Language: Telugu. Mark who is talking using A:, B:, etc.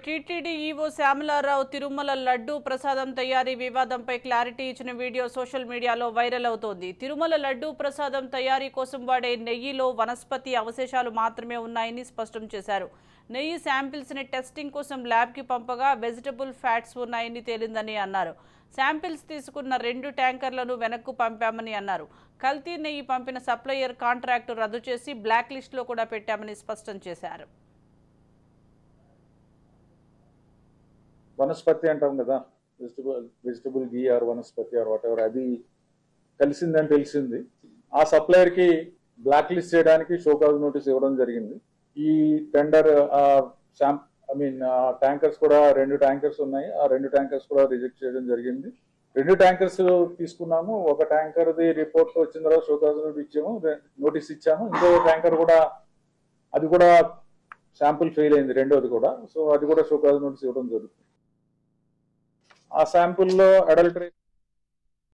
A: టీటీడీ ఈవో శ్యామలారావు తిరుమల లడ్డూ ప్రసాదం తయారీ వివాదంపై క్లారిటీ ఇచ్చిన వీడియో సోషల్ మీడియాలో వైరల్ అవుతోంది. తిరుమల లడ్డూ ప్రసాదం తయారీ కోసం వాడే నెయ్యిలో వనస్పతి అవశేషాలు మాత్రమే ఉన్నాయని స్పష్టం చేశారు. నెయ్యి శాంపిల్స్ ని టెస్టింగ్ కోసం ల్యాబ్ కి పంపగా వెజిటబుల్ ఫ్యాట్స్ ఉన్నాయని తేలిందని అన్నారు. శాంపిల్స్ తీసుకున్న 2 ట్యాంకర్లను వెనక్కు పంపామని అన్నారు. కల్తీ నెయ్యి పంపిన సప్లయర్ కాంట్రాక్టు రద్దు చేసి బ్లాక్ లిస్ట్ లో కూడా పెట్టామని స్పష్టం చేశారు.
B: వనస్పతి అంటాం కదా, vegetable ghee or vanaspati or whatever, అది కలిసిందని తెలిసింది. ఆ సప్లయర్ కి బ్లాక్ లిస్ట్ చేయడానికి షోకాజ్ నోటీస్ ఇవ్వడం జరిగింది. ఈ టెండర్ ట్యాంకర్స్ కూడా 2 ట్యాంకర్స్ ఉన్నాయి. ఆ 2 ట్యాంకర్స్ కూడా రిజెక్ట్ చేయడం జరిగింది. 2 ట్యాంకర్స్ తీసుకున్నాము. ఒక ట్యాంకర్ ది రిపోర్ట్ వచ్చిన తర్వాత షోకాజ్ నోటీస్ ఇచ్చాము. ఇంకో ట్యాంకర్ కూడా అది కూడా శాంపుల్ ఫెయిల్ అయింది, రెండోది కూడా. సో అది కూడా షోకాజ్ నోటీస్ ఇవ్వడం జరుగుతుంది. ఆ శాంపుల్లో అడల్టరీ